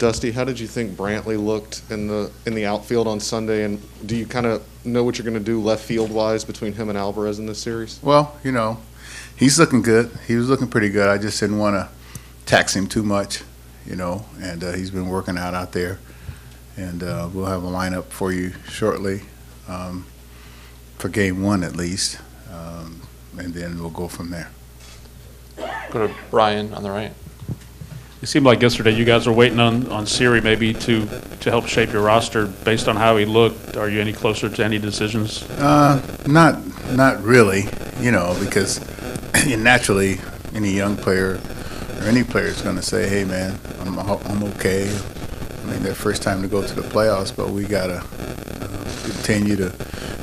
Dusty, how did you think Brantley looked in the outfield on Sunday, and do you kind of know what you're going to do left field wise between him and Alvarez in this series? Well, he's looking good. He was looking pretty good. I just didn't want to tax him too much, and he's been working out there, and we'll have a lineup for you shortly for game 1 at least, and then we'll go from there. Go to Brian on the right. It seemed like yesterday you guys were waiting on Siri maybe to help shape your roster based on how he looked. Are you any closer to any decisions? Not really, because naturally any young player or any player is going to say, hey, man, I'm okay. I mean, their first time to go to the playoffs, but we got to continue to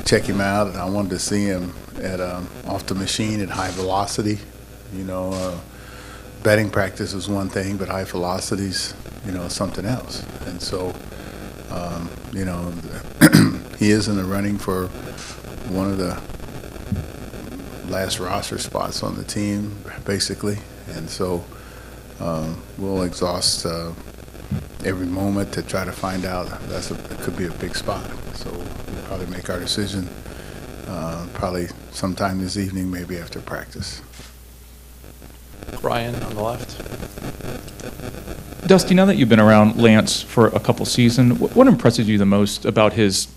check him out. And I wanted to see him off the machine at high velocity. Batting practice is one thing, but high velocity's, something else. And so, he is in the running for one of the last roster spots on the team, basically. And so we'll exhaust every moment to try to find out. It could be a big spot. So we'll probably make our decision probably sometime this evening, maybe after practice. Brian on the left. Dusty, now that you've been around Lance for a couple seasons, what impresses you the most about his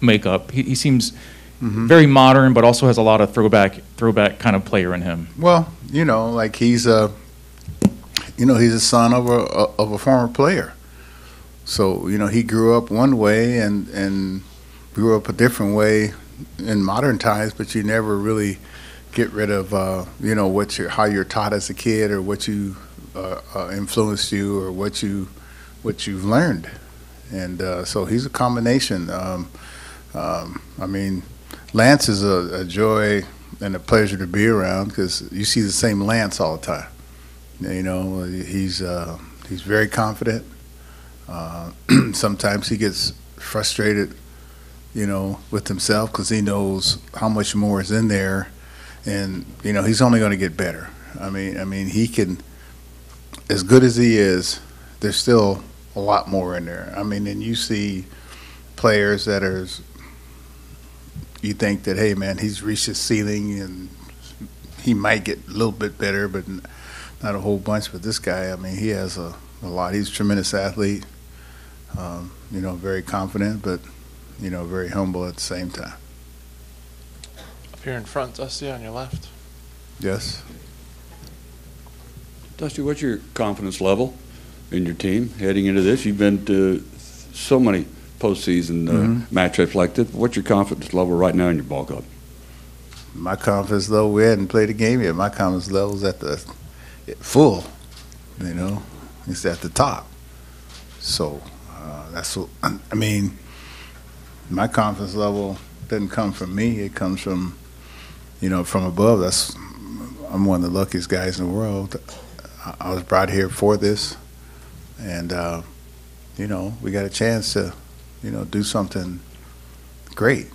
makeup? He seems very modern, but also has a lot of throwback kind of player in him. Well, like he's a son of a former player. So he grew up one way and grew up a different way in modern times, but you never really get rid of how you're taught as a kid, or what you influenced you, or what you've learned. And so he's a combination. I mean, Lance is a joy and a pleasure to be around, because you see the same Lance all the time. He's very confident. Sometimes he gets frustrated, with himself, because he knows how much more is in there. And he's only going to get better. I mean, he can, as good as he is, there's still a lot more in there. I mean, and you see players that you think that, hey, man, he's reached his ceiling and he might get a little bit better, but not a whole bunch. But this guy, I mean, he has a lot. He's a tremendous athlete. Very confident, but very humble at the same time. Here in front, Dusty, on your left. Yes. Dusty, what's your confidence level in your team heading into this? You've been to so many postseason matchups like this. What's your confidence level right now in your ball club? My confidence level, we hadn't played a game yet. My confidence level is at the full, it's at the top. So that's what, I mean, my confidence level doesn't come from me. It comes from, from above. I'm one of the luckiest guys in the world. I was brought here for this, and we got a chance to, do something great.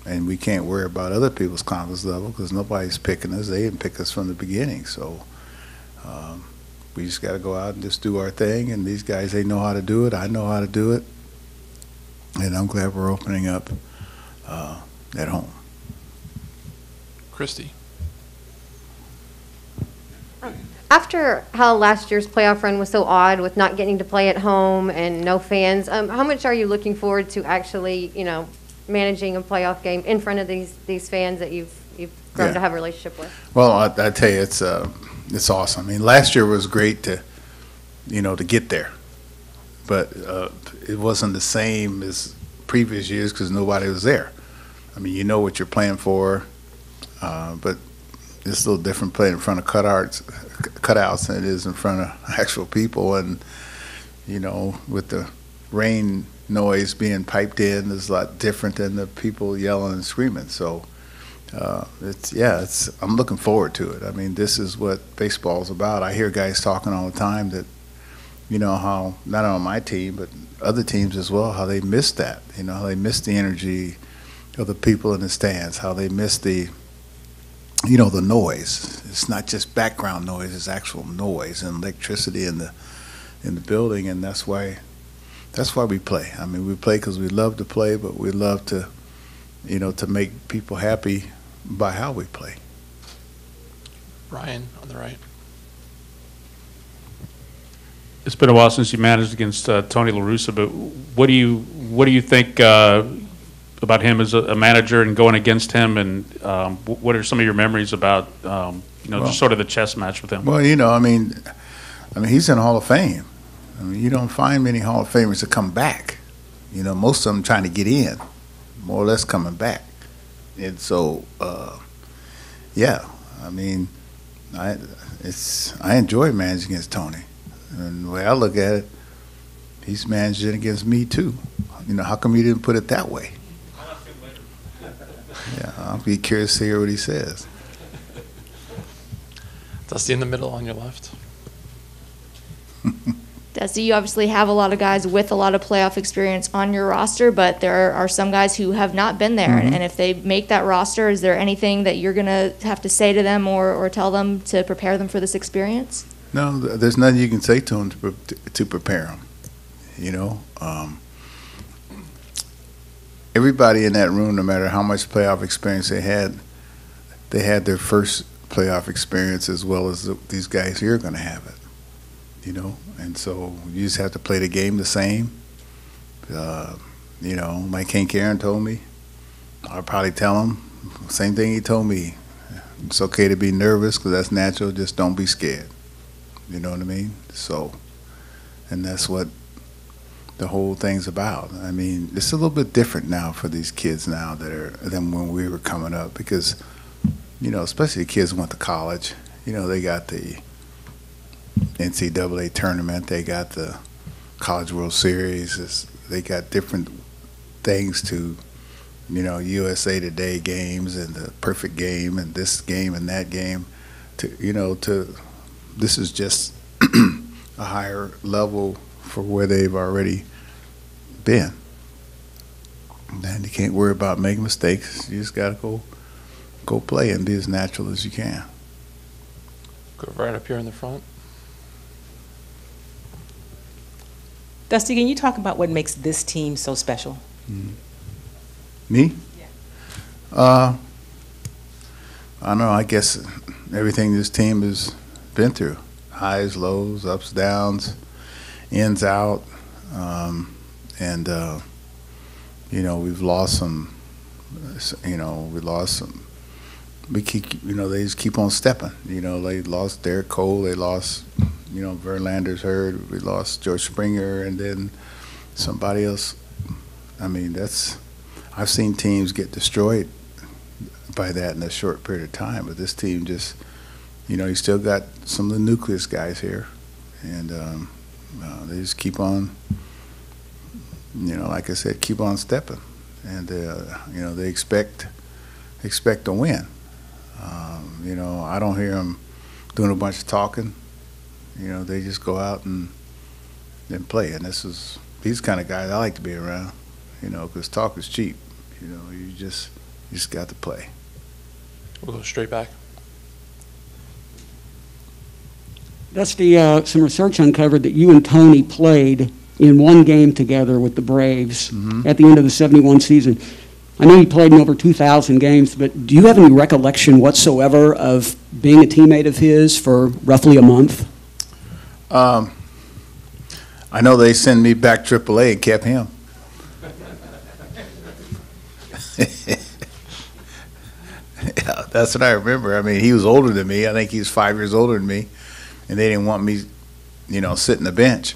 And we can't worry about other people's confidence level, because nobody's picking us. They didn't pick us from the beginning. So we just got to go out and just do our thing. And these guys, they know how to do it. I know how to do it. And I'm glad we're opening up at home. Christy. After how last year's playoff run was so odd with not getting to play at home and no fans, how much are you looking forward to actually, managing a playoff game in front of these fans that you've grown to have a relationship with? Well, I tell you, it's awesome. I mean, last year was great to get there, but it wasn't the same as previous years because nobody was there. I mean, you know what you're playing for, but it's a little different playing in front of cutouts than it is in front of actual people. And with the rain noise being piped in is a lot different than the people yelling and screaming. So I'm looking forward to it. I mean, this is what baseball is about. I hear guys talking all the time that how not on my team but other teams as well, how they miss that. How they miss the energy of the people in the stands, how they miss the the noise. It's not just background noise, it's actual noise and electricity and in the building, and that's why we play. I mean, we play because we love to play, but we love to, to make people happy by how we play. Ryan on the right. It's been a while since you managed against Tony LaRussa, but what do you think about him as a manager and going against him, and what are some of your memories about just sort of the chess match with him? Well, I mean, he's in the Hall of Fame. I mean, you don't find many Hall of Famers to come back. Most of them trying to get in, more or less coming back. And so, yeah, I mean, I enjoy managing against Tony. And the way I look at it, he's managing against me too. How come you didn't put it that way? Yeah, I'll be curious to hear what he says. Dusty in the middle on your left. Dusty, you obviously have a lot of guys with a lot of playoff experience on your roster, but there are some guys who have not been there. Mm-hmm. And if they make that roster, is there anything that you're going to have to say to them or tell them to prepare them for this experience? No, there's nothing you can say to them to prepare them. Everybody in that room, no matter how much playoff experience they had their first playoff experience as well as these guys here are going to have it. And so you just have to play the game the same. Like Hank Aaron told me, I'll probably tell him same thing he told me. It's okay to be nervous because that's natural. Just don't be scared. You know what I mean? So, and that's what the whole thing's about. I mean, it's a little bit different now for these kids now than when we were coming up because, especially the kids who went to college. They got the NCAA tournament. They got the College World Series. They got different things to, USA Today games and the perfect game and this game and that game. This is just a higher level for where they've already been. And you can't worry about making mistakes. You just got to go play and be as natural as you can. Go right up here in the front. Dusty, can you talk about what makes this team so special? Me? Yeah. I don't know. I guess everything this team has been through. Highs, lows, ups, downs, ins, out. We've lost some, we keep, they just keep on stepping. They lost Derek Cole, they lost, Verlander's hurt, we lost George Springer, and then somebody else. I mean, I've seen teams get destroyed by that in a short period of time, but this team just, you still got some of the nucleus guys here, and they just keep on, like I said, keep on stepping, and they expect to win. I don't hear them doing a bunch of talking. They just go out and play, and these kind of guys I like to be around, because talk is cheap. You just got to play. We'll go straight back. Dusty, some research uncovered that you and Tony played in one game together with the Braves at the end of the 71 season. I know you played in over 2,000 games, but do you have any recollection whatsoever of being a teammate of his for roughly a month? I know they sent me back AAA and kept him. Yeah, that's what I remember. I mean, he was older than me. I think he was 5 years older than me, and they didn't want me, sitting the bench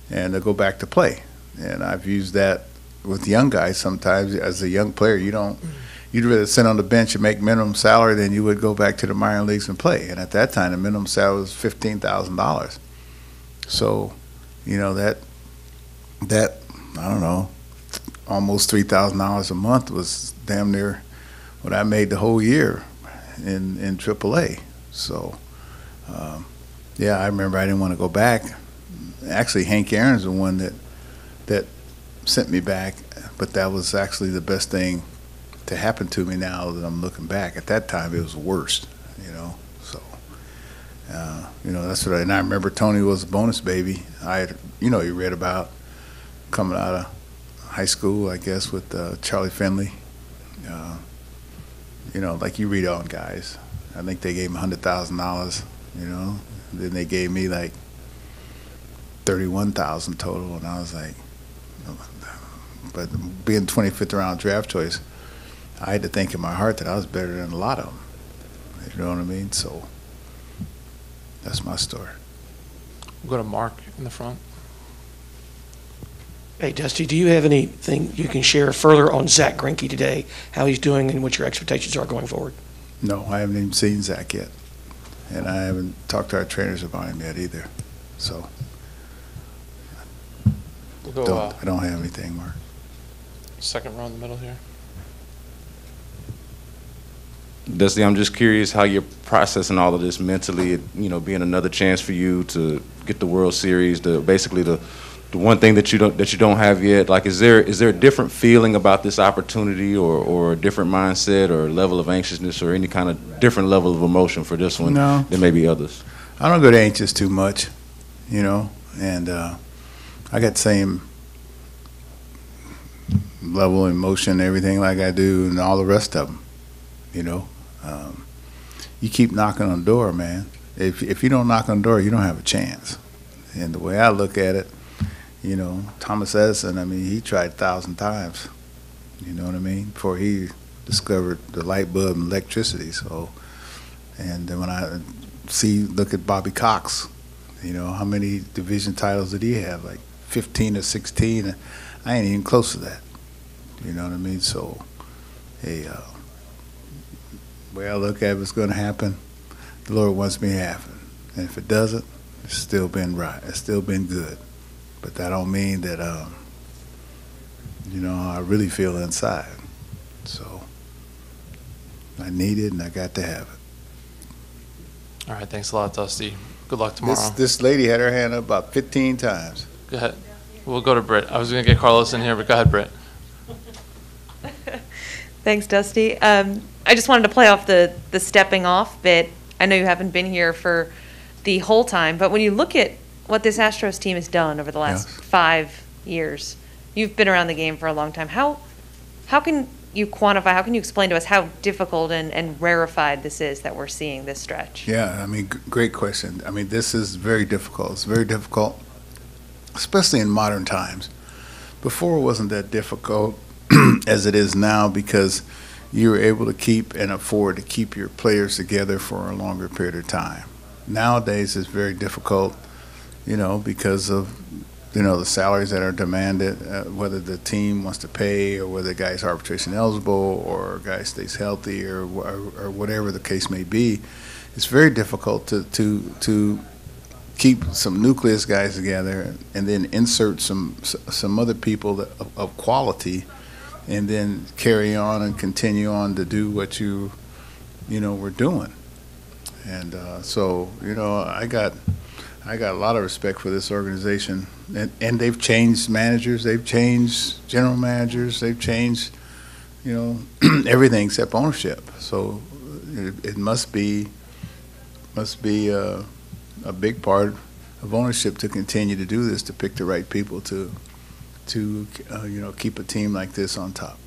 and to go back to play. And I've used that with young guys sometimes. As a young player, you'd rather sit on the bench and make minimum salary than you would go back to the minor leagues and play. And at that time, the minimum salary was $15,000. So, that I don't know, almost $3,000 a month was damn near what I made the whole year in AAA. So, yeah, I remember I didn't want to go back. Actually, Hank Aaron's the one that sent me back, but that was actually the best thing to happen to me now that I'm looking back. At that time, it was the worst, So, That's what and I remember Tony was a bonus baby. You read about coming out of high school, I guess, with Charlie Finley. Like you read on guys. I think they gave him $100,000, Then they gave me like $31,000 total, and I was like, but being 25th round draft choice, I had to think in my heart that I was better than a lot of them. You know what I mean? So that's my story. We'll go to Mark in the front. Hey, Dusty, do you have anything you can share further on Zack Greinke today, how he's doing and what your expectations are going forward? No, I haven't even seen Zack yet. And I haven't talked to our trainers about him yet either. So We'll go I don't have anything, Mark. second row in the middle here. Dusty, I'm just curious how you're processing all of this mentally, being another chance for you to get the World Series, basically the one thing that you don't have yet. Like, is there a different feeling about this opportunity, or a different mindset, or level of anxiousness, or any kind of different level of emotion for this one No. than maybe others? I don't get anxious too much, and I got the same level of emotion, everything like I do, and all the rest of them. You keep knocking on the door, man. If you don't knock on the door, you don't have a chance. And the way I look at it, Thomas Edison, he tried 1,000 times, you know what I mean, before he discovered the light bulb and electricity. So, and then when I look at Bobby Cox, how many division titles did he have? Like 15 or 16. I ain't even close to that. You know what I mean? So, hey, the way I look at it, it's going to happen. The Lord wants me to happen. And if it doesn't, it's still been right. It's still been good. But that don't mean that, I really feel inside. So I need it, and I got to have it. All right, thanks a lot, Dusty. Good luck tomorrow. This lady had her hand up about 15 times. Go ahead. We'll go to Britt. I was going to get Carlos in here, but go ahead, Britt. Thanks, Dusty. I just wanted to play off the stepping off bit. I know you haven't been here for the whole time, but when you look at what this Astros team has done over the last 5 years, you've been around the game for a long time. How can you quantify, how can you explain to us how difficult and rarefied this is that we're seeing this stretch? Yeah, great question. This is very difficult. It's very difficult, especially in modern times. Before it wasn't that difficult as it is now, because you were able to keep and afford to keep your players together for a longer period of time. Nowadays it's very difficult, because of the salaries that are demanded, whether the team wants to pay, or whether the guy's arbitration eligible, or a guy stays healthy, or whatever the case may be. It's very difficult to keep some nucleus guys together and then insert some other people of quality, and then carry on and continue on to do what we're doing. And so I got a lot of respect for this organization, and they've changed managers, they've changed general managers, they've changed everything except ownership. So it must be a big part of ownership to continue to do this, to pick the right people to keep a team like this on top.